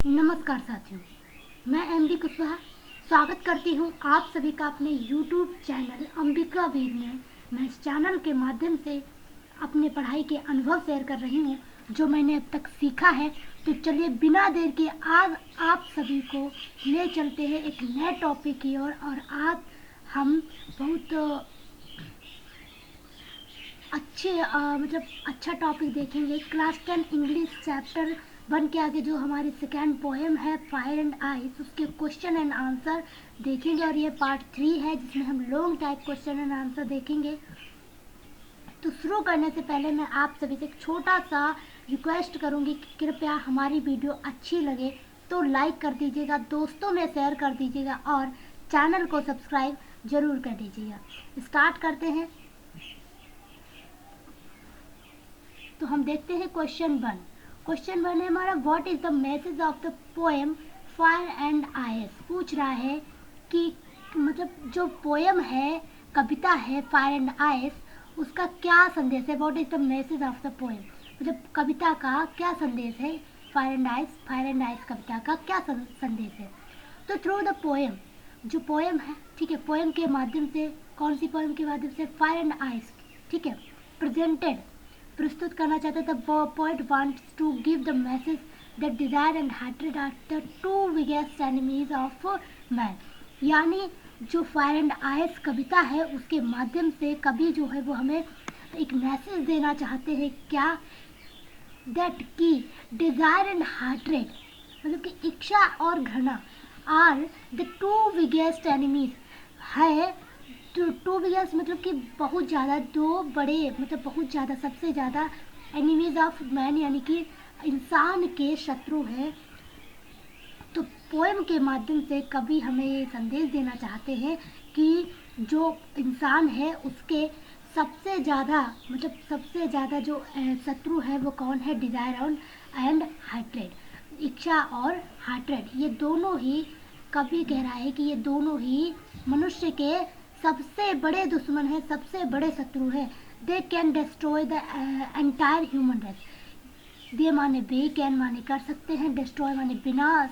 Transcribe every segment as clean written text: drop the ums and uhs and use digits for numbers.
नमस्कार साथियों, मैं एमडी कुशवाहा स्वागत करती हूँ आप सभी का अपने यूट्यूब चैनल अंबिका वीर में। मैं इस चैनल के माध्यम से अपने पढ़ाई के अनुभव शेयर कर रही हूँ जो मैंने अब तक सीखा है। तो चलिए बिना देर के आज आप सभी को ले चलते हैं एक नए टॉपिक की ओर। और आज हम बहुत अच्छा टॉपिक देखेंगे। क्लास 10 इंग्लिश चैप्टर 1 के आगे जो हमारी सेकेंड पोएम है फायर एंड आइस, उसके क्वेश्चन एंड आंसर देखेंगे। और ये पार्ट 3 है जिसमें हम long type question and answer देखेंगे। तो शुरू करने से पहले मैं आप सभी से एक छोटा सा रिक्वेस्ट करूंगी कि कृपया हमारी वीडियो अच्छी लगे तो लाइक कर दीजिएगा, दोस्तों में शेयर कर दीजिएगा और चैनल को सब्सक्राइब जरूर कर दीजिएगा। स्टार्ट करते हैं। तो हम देखते हैं क्वेश्चन 1। क्वेश्चन 1 है हमारा, what is the message of the poem fire and ice. पूछ रहा है कि मतलब जो पोएम है, कविता है फायर एंड आइस, उसका क्या संदेश है। What is the message of the poem, मतलब कविता का क्या संदेश है। फायर एंड आइस कविता का क्या संदेश है। तो थ्रू द पोएम, जो पोएम है, ठीक है, पोएम के माध्यम से, कौन सी पोएम के माध्यम से, फायर एंड आइस, ठीक है, प्रेजेंटेड, प्रस्तुत करना चाहते थे। Poet wants to give the message that desire and hatred are the two biggest enemies of man. यानी जो फायर एंड आइस कविता है उसके माध्यम से कवि जो है वो हमें एक मैसेज देना चाहते हैं। क्या, दैट की डिजायर एंड हेट्रेड, मतलब कि इच्छा और घृणा, are the two biggest enemies है। टू बिगेस्ट मतलब कि बहुत ज़्यादा, दो बड़े, मतलब बहुत ज़्यादा, सबसे ज़्यादा एनिमीज ऑफ मैन, यानी कि इंसान के शत्रु है। तो पोएम के माध्यम से कवि हमें ये संदेश देना चाहते हैं कि जो इंसान है उसके सबसे ज़्यादा, मतलब सबसे ज़्यादा जो शत्रु है वो कौन है, डिजायर एंड हेट्रेड, इच्छा और हेट्रेड। ये दोनों ही, कवि कह रहा है कि ये दोनों ही मनुष्य के सबसे बड़े दुश्मन है, सबसे बड़े शत्रु है। They can destroy the entire human race. They माने बे, कैन माने कर सकते हैं, डिस्ट्रॉय माने विनाश।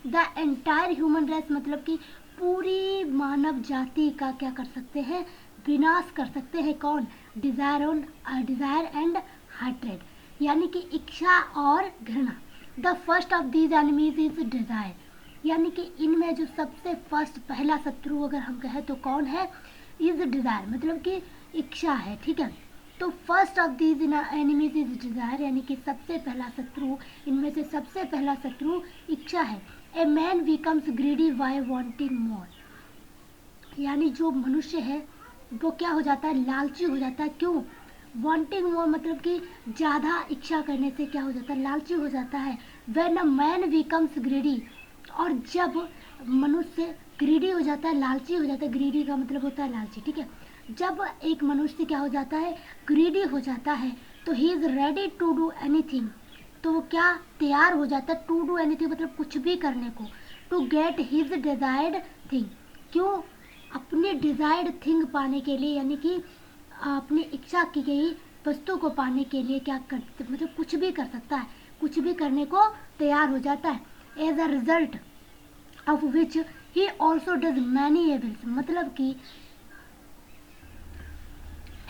द एंटायर ह्यूमन रेस मतलब कि पूरी मानव जाति का क्या कर सकते हैं, विनाश कर सकते हैं। कौन, डिजायर एंड हेट्रेड, यानी कि इच्छा और घृणा। The first of these enemies is desire, यानी कि इनमें जो सबसे फर्स्ट, पहला शत्रु अगर हम कहें तो कौन है, इज डिजायर, मतलब कि इच्छा है, ठीक है। तो first of these enemies is desire, यानी कि सबसे पहला शत्रु, इनमें से सबसे पहला शत्रु इच्छा है। A man becomes greedy by wanting more, यानी जो मनुष्य है वो क्या हो जाता है, लालची हो जाता है। क्यों, वांटिंग मोर मतलब कि ज़्यादा इच्छा करने से क्या हो जाता है, लालची हो जाता है। When a man becomes greedy, और जब मनुष्य ग्रीडी हो जाता है, लालची हो जाता है, ग्रीडी का मतलब होता है लालची, ठीक है। जब एक मनुष्य क्या हो जाता है, ग्रीडी हो जाता है, तो he is ready to do anything, तो वो क्या, तैयार हो जाता है। टू डू एनीथिंग मतलब कुछ भी करने को, to get his desired thing. क्यों, अपनी डिजायर्ड थिंग पाने के लिए, यानी कि अपनी इच्छा की गई वस्तु को पाने के लिए क्या कर, मतलब कुछ भी कर सकता है, कुछ भी करने को तैयार हो जाता है। As a result of which he also does many evils, मतलब कि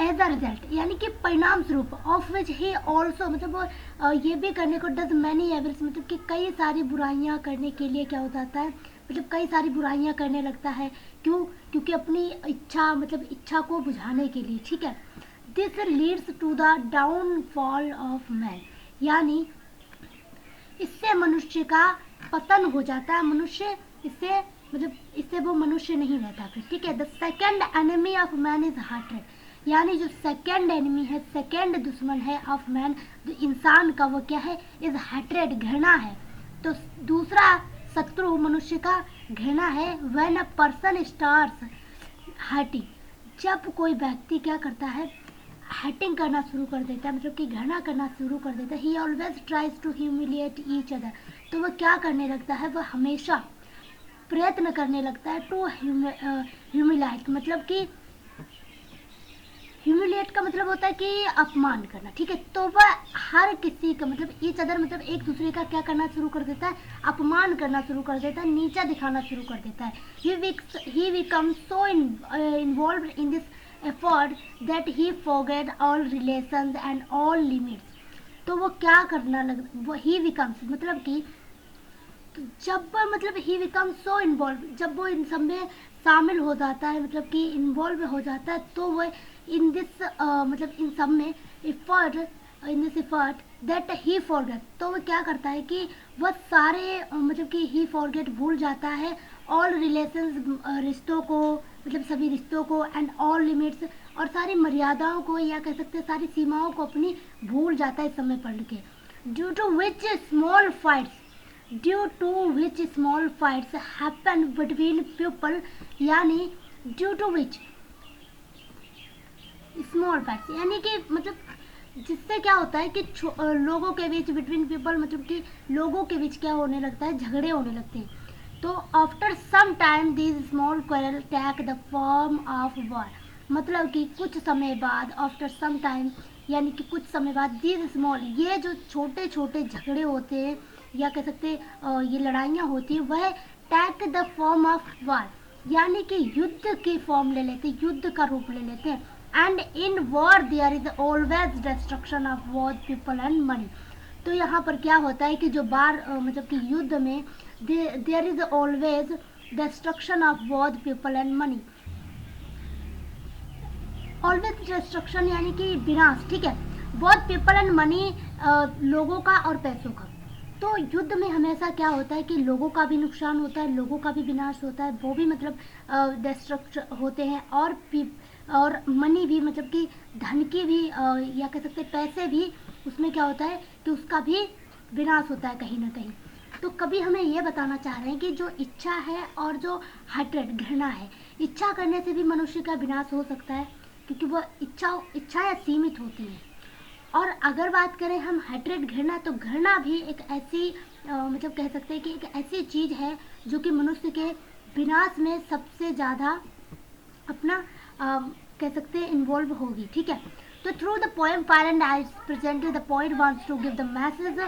एज अ रिजल्ट यानी कि परिणाम स्वरूप, ऑफ विच ही ऑल्सो मतलब ये भी करने को, डज मैनी एविल्स मतलब कि कई सारी बुराइयां करने के लिए क्या हो जाता है, मतलब कई सारी बुराइयां करने लगता है। क्यों, क्योंकि अपनी इच्छा, मतलब इच्छा को बुझाने के लिए, ठीक है। This leads to the downfall of man, यानी इससे मनुष्य का पतन हो जाता है। मनुष्य इससे, मतलब इससे वो मनुष्य नहीं रहता फिर, ठीक है। The second enemy of man is hatred, यानी जो सेकेंड एनिमी है, सेकेंड दुश्मन है ऑफ मैन, जो इंसान का, वो क्या है, इज हेट्रेड, घृणा है। तो दूसरा शत्रु मनुष्य का घृणा है। When a person starts hurting, जब कोई व्यक्ति क्या करता है, हेटिंग करना शुरू कर देता है, मतलब कि घृणा करना शुरू कर देता है। He always tries to humiliate each other, तो वह क्या करने लगता है, वह हमेशा प्रयत्न करने लगता है टू ह्यूमिलाइट, मतलब कि ह्यूमिलिएट का मतलब होता है कि अपमान करना, ठीक है। तो वह हर किसी का मतलब ईच अदर मतलब एक दूसरे का क्या करना शुरू कर देता है, अपमान करना शुरू कर देता है, नीचा दिखाना शुरू कर देता है। ही becomes so involve in this effort that he forget all relations and all limits. तो वो क्या करना लग, वो ही बिकम्स मतलब कि जब मतलब ही बिकम सो इन्वॉल्व, जब वो इन सब में शामिल हो जाता है, मतलब कि इन्वॉल्व हो जाता है, तो वो इन दिस मतलब इन सब में effort, in this effort that he forget, तो वो क्या करता है कि वह सारे मतलब कि ही फॉरगेट भूल जाता है ऑल रिलेशंस, रिश्तों को, मतलब सभी रिश्तों को, एंड ऑल लिमिट्स, और सारी मर्यादाओं को, या कह सकते हैं सारी सीमाओं को अपनी भूल जाता है इस समय पढ़ के। Due to which small fights, due to which small fights happen between people, यानी due to which small fights, यानी कि मतलब जिससे क्या होता है कि लोगों के बीच, बिटवीन पीपल मतलब कि लोगों के बीच क्या होने लगता है, झगड़े होने लगते हैं। तो after some time this small quarrel take the form of war, मतलब कि कुछ समय बाद, आफ्टर सम टाइम यानी कि कुछ समय बाद, दिस स्मॉल, ये जो छोटे छोटे झगड़े होते हैं या कह सकते ये लड़ाइयाँ होती हैं, वह take the form of war, यानी कि युद्ध की फॉर्म ले लेते हैं, युद्ध का रूप ले लेते हैं। And in war there is always destruction of both people and money. तो यहाँ पर क्या होता है कि जो मतलब कि युद्ध में there is always destruction of both people and money, always destruction यानी कि विनाश, ठीक है, बोथ पीपल एंड मनी, लोगों का और पैसों का। तो युद्ध में हमेशा क्या होता है कि लोगों का भी नुकसान होता है, लोगों का भी विनाश होता है, वो भी मतलब डिस्ट्रक्ट होते हैं, और मनी भी मतलब कि धन की भी या कह सकते हैं पैसे भी, उसमें क्या होता है कि उसका भी विनाश होता है कहीं ना कहीं। तो कभी हमें ये बताना चाह रहे हैं कि जो इच्छा है और जो हेट्रेड, घृणा है, इच्छा करने से भी मनुष्य का विनाश हो सकता है, क्योंकि वह इच्छाएं सीमित होती हैं। और अगर बात करें हम हेट्रेड, घृणा, तो घृणा भी एक ऐसी मतलब कह सकते हैं कि एक ऐसी चीज़ है जो कि मनुष्य के विनाश में सबसे ज़्यादा अपना कह सकते हैं इन्वॉल्व होगी, ठीक है। तो through the poem fire and ice presented the poet wants to give the message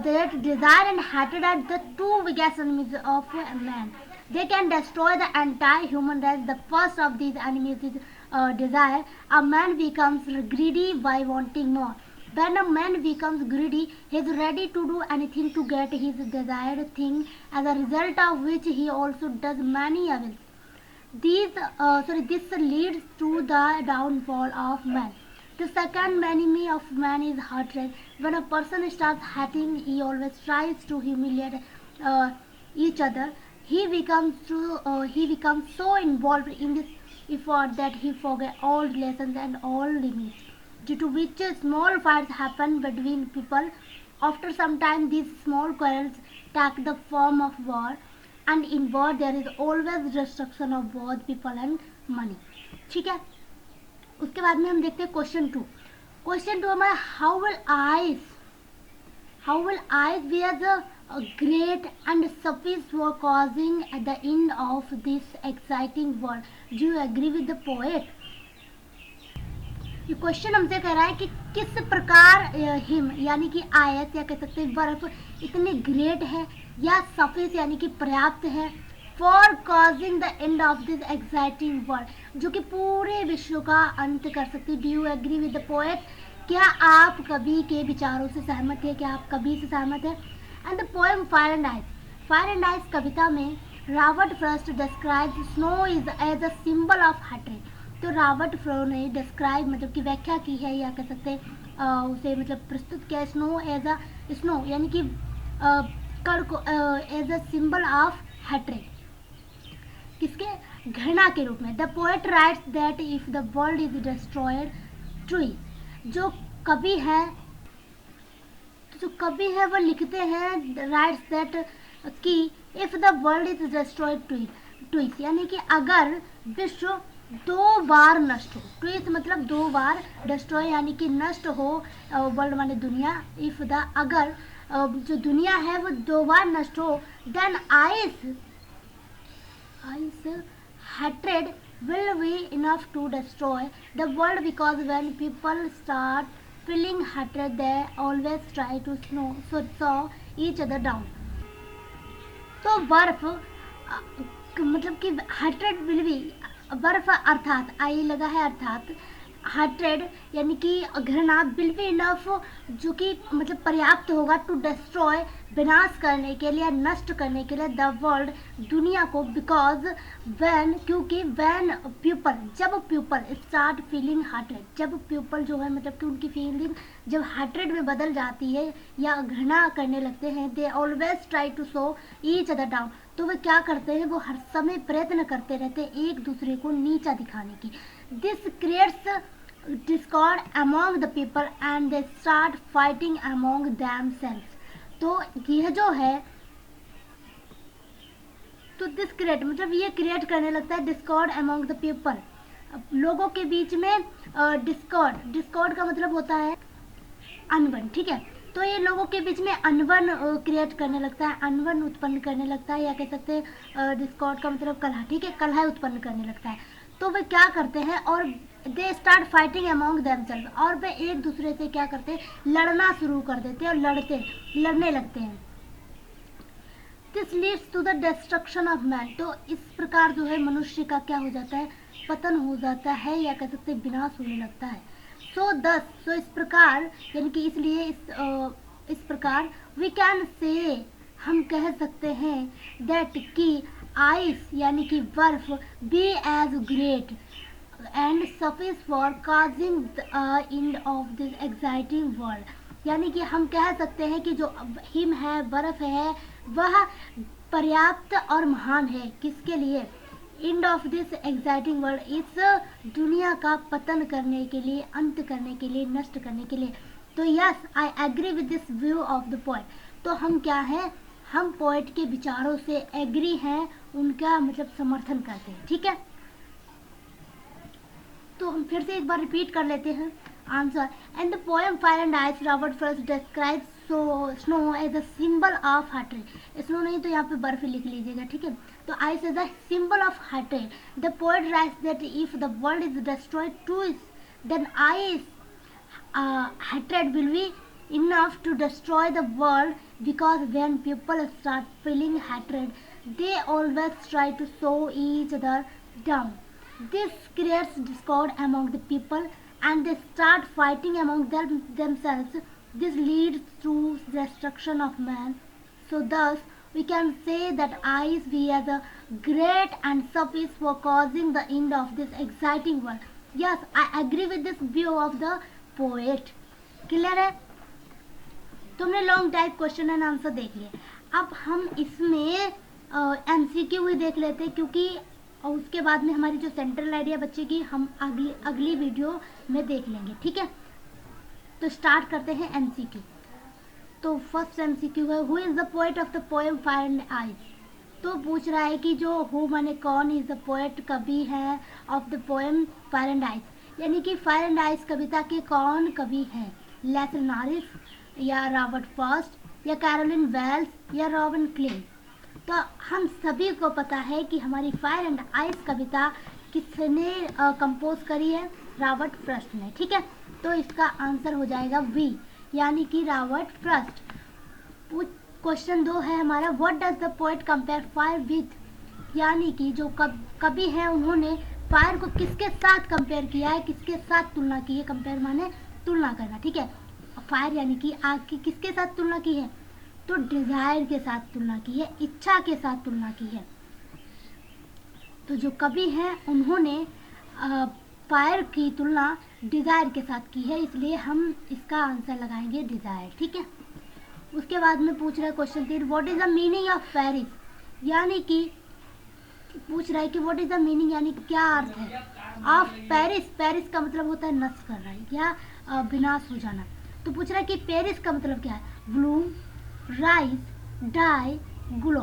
that desire and hatred are the two biggest enemies of man, they can destroy the entire human race. The first of these enemies is desire. A man becomes greedy by wanting more. When a man becomes greedy, he is ready to do anything to get his desired thing, as a result of which he also does many evils. This leads to the downfall of man. The second enemy of man is hatred. When a person starts hating, he always tries to humiliate each other. He becomes so involved in this effort that he forgets all relations and all limits, due to which small fights happen between people. After some time, these small quarrels take the form of war, and in war there is always destruction of both people and money, ठीक है। उसके बाद में हम देखते हैं question 2। Question 2 हमारा how will eyes be as a great and suffice for causing at the end of this exciting world. Do you agree with the poet? ये क्वेश्चन हमसे कह रहा है कि किस प्रकार हिम यानी कि आयस या कह सकते हैं बर्फ इतनी ग्रेट है, या सफिस यानी कि पर्याप्त है, for causing the end of this exciting world, जो कि पूरे विश्व का अंत कर सकती है। Do you agree with the poet? क्या आप कवि के विचारों से सहमत है? क्या आप कवि से सहमत है? And the poem fire and ice कविता में Robert Frost describe snow is as a symbol of hatred. तो रॉबर्ट फ्रॉस्ट ने डिस्क्राइब मतलब कि व्याख्या की है, या कह सकते हैं उसे मतलब प्रस्तुत किया स्नो यानी कि कड़ को as a symbol of hatred, किसके? घृणा के रूप में। The poet writes that if the world is destroyed twice, जो कवि है वो लिखते हैं, राइट्स दैट कि if the world is destroyed twice, यानी कि अगर विश्व 2 बार नष्ट हो, ट्विस मतलब 2 बार, डिस्ट्रॉय यानी कि नष्ट हो, वर्ल्ड माने दुनिया, इफ द अगर जो दुनिया है वो 2 बार नष्ट हो, then ice hatred will be enough to destroy the world, because when people start feeling hatred they always try to saw each other down. तो बर्फ मतलब कि hatred will be, बर्फ अर्थात आई लगा है अर्थात hatred यानी कि घृणा, will be enough जो कि मतलब पर्याप्त होगा टू डिस्ट्रॉय विनाश करने के लिए, नष्ट करने के लिए द वर्ल्ड दुनिया को, बिकॉज व्हेन क्योंकि व्हेन पीपल जब पीपल स्टार्ट फीलिंग हार्टेड, जब पीपल जो है मतलब कि उनकी फीलिंग जब हार्टेड में बदल जाती है या घृणा करने लगते हैं, they always try to show each other down, तो वे क्या करते हैं, वो हर समय प्रयत्न करते रहते हैं एक दूसरे को नीचा दिखाने की. This creates discord among the people and they start fighting among themselves. तो यह जो है तो दिस क्रिएट मतलब ये क्रिएट करने लगता है डिस्कॉर्ड अमॉन्ग द पीपल, लोगों के बीच में. डिस्कॉर्ड का मतलब होता है अनबन, ठीक है. तो ये लोगों के बीच में अनबन क्रिएट करने लगता है, अनबन उत्पन्न करने लगता है, या कह सकते हैं डिस्कॉर्ड का मतलब कलह, ठीक है, कलह उत्पन्न करने लगता है. तो वे क्या करते हैं और they start fighting among themselves, और वे एक दूसरे से क्या करते हैं, लड़ना शुरू कर देते हैं और लड़ने लगते हैं. This leads to the destruction of man, तो इस प्रकार जो है मनुष्य का क्या हो जाता है, पतन हो जाता है, या कह सकते हैं विनाश होने लगता है. सो इस प्रकार यानी कि इसलिए इस प्रकार वी कैन से हम कह सकते हैं दैट कि आइस यानी कि बर्फ be as great and suffice for causing end of this exciting world, यानी कि हम कह सकते हैं कि जो हिम है, बर्फ है, वह पर्याप्त और महान है किसके लिए, and of this exciting world, इस दुनिया का पतन करने के लिए, अंत करने के लिए, नष्ट करने के लिए. तो yes I agree with this view of the poet. तो हम क्या हैं, हम पोएट के विचारों से एग्री हैं, उनका मतलब समर्थन करते हैं, ठीक है. तो हम फिर से एक बार रिपीट कर लेते हैं answer. And the poem fire and ice Robert Frost describes snow as a symbol of hatred. Snow नहीं तो यहाँ पे बर्फ लिख लीजिएगा, ठीक है. तो ice is the symbol of hatred. The poet writes that if the world is destroyed two then ice hatred will be enough to destroy the world, because when people start feeling hatred they always try to show each other down. This creates discord among the people and they start fighting among themselves. This leads to destruction of man. So thus we can say that ice be as a great and suffice for causing the end of this exciting world. Yes, I agree with this view of the poet. Clear है. तुमने long type question and answer देख लिए. अब हम इसमें MCQ भी देख लेते हैं, क्योंकि उसके बाद में हमारी जो सेंट्रल आइडिया बचेगी हम अगली वीडियो में देख लेंगे, ठीक है. तो स्टार्ट करते हैं एमसीक्यू. तो फर्स्ट एमसीक्यू है who is the poet of the poem fire and ice. तो पूछ रहा है कि जो हु माने कौन, इज द पोएट कवि है of the poem fire and ice, यानी कि फायर एंड आइस कविता के कौन कवि हैं, लेसर नॉरिस या रॉबर्ट फ्रॉस्ट या कैरोलिन वेल्स या रॉबिन क्लेन. तो हम सभी को पता है कि हमारी फायर एंड आइस कविता किसने कंपोज करी है, रॉबर्ट फ्रॉस्ट ने, ठीक है. तो इसका आंसर हो जाएगा वी, यानी कि रॉबर्ट फ्रॉस्ट. क्वेश्चन 2 है हमारा what does the poet compare fire with, यानी कि जो कवि हैं उन्होंने फायर को किसके साथ कंपेयर किया है, किसके साथ तुलना की है. कंपेयर माने तुलना करना, ठीक है. फायर यानी कि आग की किसके साथ तुलना की है, तो डिजायर के साथ तुलना की है, इच्छा के साथ तुलना की है. तो जो कवि हैं उन्होंने फायर की तुलना डिजायर के साथ की है, इसलिए हम इसका आंसर लगाएंगे डिजायर, ठीक है. उसके बाद में पूछ रहा है question 3 what is the meaning of Paris, यानी कि पूछ रहा है कि व्हाट इज द मीनिंग यानी क्या अर्थ है ऑफ पेरिस. पेरिस का मतलब होता है नष्ट कर रहा है या विनाश हो जाना. तो पूछ रहा है कि पेरिस का मतलब क्या है, ब्लूम, राइज, डाई, ग्लो.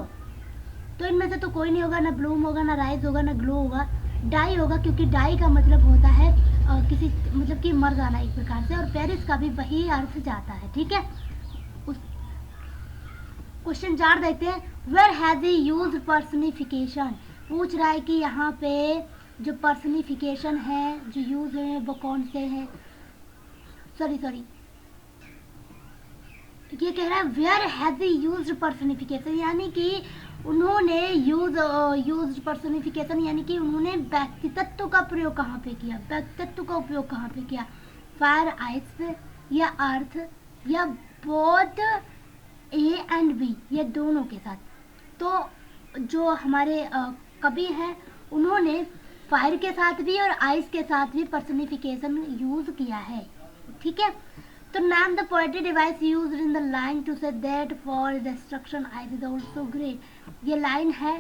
तो इनमें से तो कोई नहीं होगा, ना ब्लूम होगा, ना राइज होगा, ना ग्लो होगा. डाई होगा क्योंकि डाई का मतलब होता है किसी मतलब कि मर जाना एक प्रकार से, और पेरिस का भी वही अर्थ जाता है, ठीक है. क्वेश्चन 4 देखते हैं where has he used personification. पूछ रहा है कि यहाँ पे जो पर्सनिफिकेशन है जो यूज है वो कौन से हैं, सॉरी ये कह रहा है वेयर हैज यूज्ड पर्सनिफिकेशन, यानी कि उन्होंने यूज्ड पर्सनिफिकेशन यानी कि उन्होंने व्यक्तित्व का प्रयोग कहाँ पे किया, व्यक्तित्व का उपयोग कहाँ पे किया, फायर, आइस या अर्थ या बोथ ए एंड बी, ये दोनों के साथ। तो जो हमारे कवि हैं उन्होंने फायर के साथ भी और आइस के साथ भी पर्सनिफिकेशन यूज किया है, ठीक है। तो name the poetry device used in the line to say that for destruction ice is also great, ये लाइन है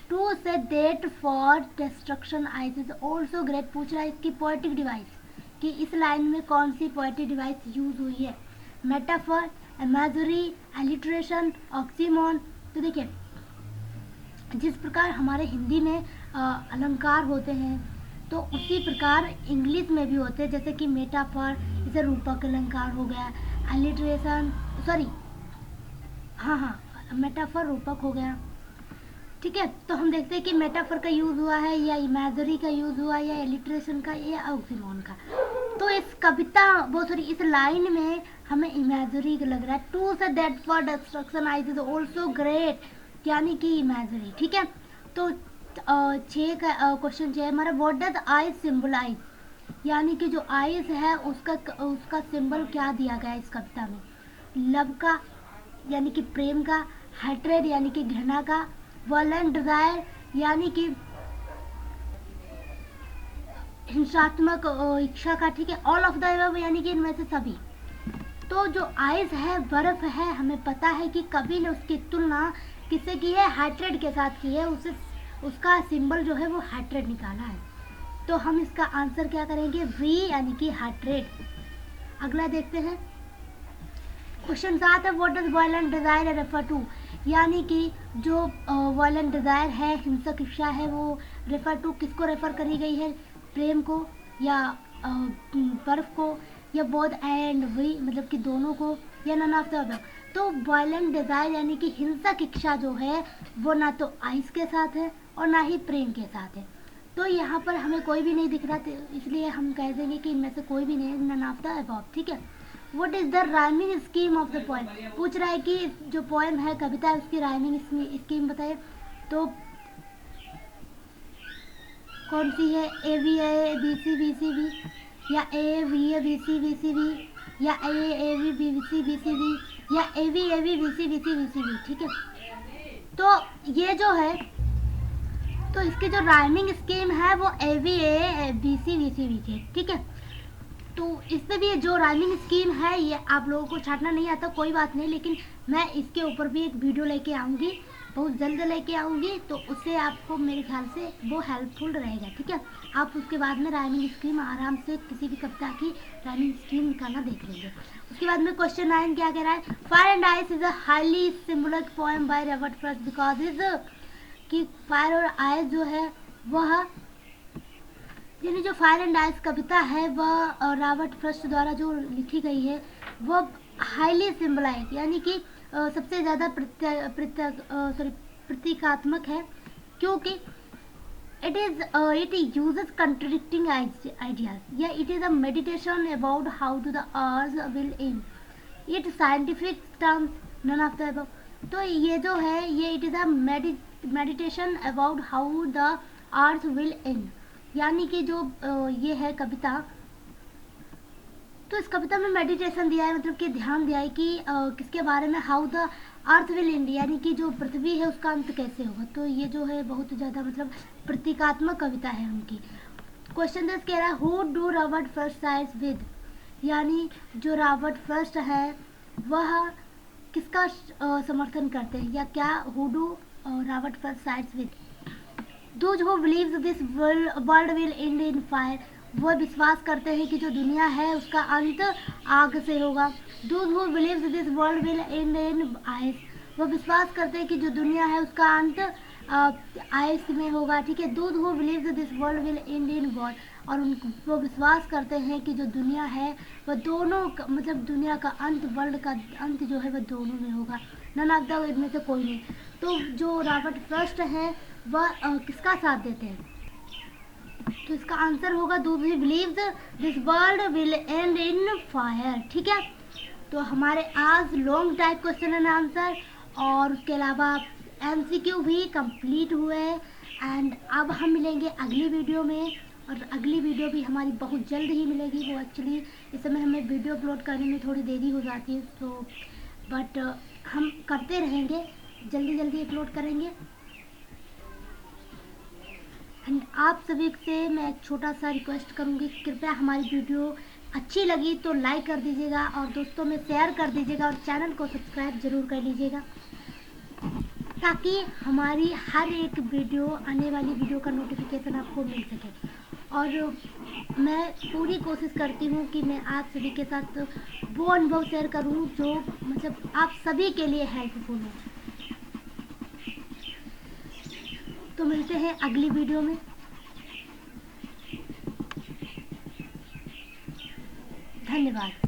to say that for destruction ice is also great. पूछ रहा है इसकी पोएटिक डिवाइस कि इस लाइन में कौन सी पोएटिक डिवाइस यूज हुई है, मेटाफर, इमेजरी, एलिट्रेशन, ऑक्सीमोन। तो देखिए जिस प्रकार हमारे हिंदी में अलंकार होते हैं तो उसी प्रकार इंग्लिश में भी होते हैं, जैसे कि मेटाफर, जैसे रूपक अलंकार हो गया, एलिट्रेशन सॉरी हाँ मेटाफर रूपक हो गया, ठीक है। तो हम देखते हैं कि मेटाफर का यूज हुआ है या इमेजरी का यूज हुआ या एलिट्रेशन का या ऑक्सीमोन का। तो इस कविता इस लाइन में हमें इमेजरी लग रहा है, to say that for destruction ice is also great, यानी कि इमेजरी, ठीक है। तो 6 का क्वेश्चन 6 हमारा व्हाट डज आइस सिंबलाइज, यानी कि जो आइस है उसका सिंबल क्या दिया गया है इस कविता में, लव का यानी कि प्रेम का, हेट्रेड यानी कि घृणा का, वायलेंट डिजायर यानी कि हिंसात्मक इच्छा का, ठीक है। ऑल ऑफ द अबव यानी कि इनमें से सभी। तो जो आइस है बर्फ है, हमें पता है कि कवि ने उसकी तुलना किससे की है, हेट्रेड के साथ की है, उसका सिंबल जो है वो हेट्रेड निकाला है। तो हम इसका आंसर क्या करेंगे, वी यानी कि हेट्रेड। अगला देखते हैं क्वेश्चन 7 है what does violent desire refer to, यानी कि जो वायलेंट डिजायर है, हिंसक इच्छा है, वो रेफर टू किसको रेफर करी गई है, प्रेम को या बर्फ को या बोथ एंड वी मतलब कि दोनों को या नन ऑफ द अबव। तो वायलेंट डिजायर यानी कि हिंसक इच्छा जो है वो ना तो आइस के साथ है और ना ही प्रेम के साथ है। तो यहाँ पर हमें कोई भी नहीं दिख रहा, इसलिए हम कह देंगे कि इनमें से कोई भी नहीं, नन ऑफ द अबव, ठीक है। What is the rhyming scheme of the poem, पूछ रहा है कि जो पोएम है कविता है उसकी राइमिंग स्कीम बताइए। तो कौन सी है, A B A B C B C B या A B A B C B C B या A B B C B C B या A B B C B C B C B, ठीक है। तो ये जो है तो इसकी जो राइमिंग स्कीम है वो A B C B C B, ठीक है। तो इसमें भी जो राइमिंग स्कीम है ये आप लोगों को छाटना नहीं आता कोई बात नहीं, लेकिन मैं इसके ऊपर भी एक वीडियो लेके आऊँगी, बहुत जल्द लेके आऊँगी, तो उससे आपको मेरे ख्याल से वो हेल्पफुल रहेगा, ठीक है। आप उसके बाद में राइमिंग स्कीम आराम से किसी भी कविता की राइमिंग स्कीम निकालना देख लेंगे। उसके बाद में क्वेश्चन 9 क्या कह रहा है, fire and ice is a highly symbolic poem by Robert Frost because is कि फायर और आइस जो है वह यानी जो फायर एंड आइस कविता है वह रॉबर्ट फ्रॉस्ट द्वारा जो लिखी गई है वह हाईली सिंबलाइज यानी कि सबसे ज़्यादा प्रतीकात्मक है, क्योंकि it uses contradicting ideas, yeah, it is a meditation about how to the earth will end, it scientific terms none of the above। तो ये जो है ये it is a meditation about how the earth will end, यानी कि जो ये है कविता, तो इस कविता में मेडिटेशन दिया है, मतलब कि ध्यान दिया है कि किसके बारे में, how the earth will and, यानी कि जो पृथ्वी है उसका अंत कैसे होगा। तो ये जो है बहुत ज़्यादा मतलब प्रतीकात्मक कविता है उनकी। क्वेश्चन 10 कह रहा है who do Robert Frost sides with, यानी जो रॉबर्ट फ्रॉस्ट है वह किसका समर्थन करते हैं या क्या, who do Robert Frost sides with, those who believes this world will end in fire, वो विश्वास करते हैं कि जो दुनिया है उसका अंत आग से होगा। Those who believes this world will end in ice, वो विश्वास करते हैं कि जो दुनिया है उसका अंत आइस में होगा, ठीक है। Those who believes this world will end in war, और वो विश्वास करते हैं कि जो दुनिया है वह दोनों मतलब दुनिया का अंत, वर्ल्ड का अंत जो है वह दोनों में होगा, नन ऑफ द इनमें से कोई नहीं। तो जो रॉबर्ट फ्रॉस्ट है वह किसका साथ देते हैं, तो इसका आंसर होगा do we believe this world will end in fire. ठीक है, तो हमारे आज long type question and answer और उसके अलावा MCQ भी कंप्लीट हुए हैं। एंड अब हम मिलेंगे अगली वीडियो में, और अगली वीडियो भी हमारी बहुत जल्द ही मिलेगी। वो एक्चुअली इस समय हमें वीडियो अपलोड करने में थोड़ी देरी हो जाती है, तो बट हम करते रहेंगे, जल्दी जल्दी अपलोड करेंगे। एंड आप सभी से मैं एक छोटा सा रिक्वेस्ट करूँगी, कृपया हमारी वीडियो अच्छी लगी तो लाइक कर दीजिएगा और दोस्तों में शेयर कर दीजिएगा और चैनल को सब्सक्राइब ज़रूर कर लीजिएगा, ताकि हमारी हर एक वीडियो, आने वाली वीडियो का नोटिफिकेशन आपको मिल सके। और मैं पूरी कोशिश करती हूँ कि मैं आप सभी के साथ वो अनुभव शेयर करूँ जो मतलब आप सभी के लिए हेल्पफुल हो। तो मिलते हैं अगली वीडियो में। धन्यवाद।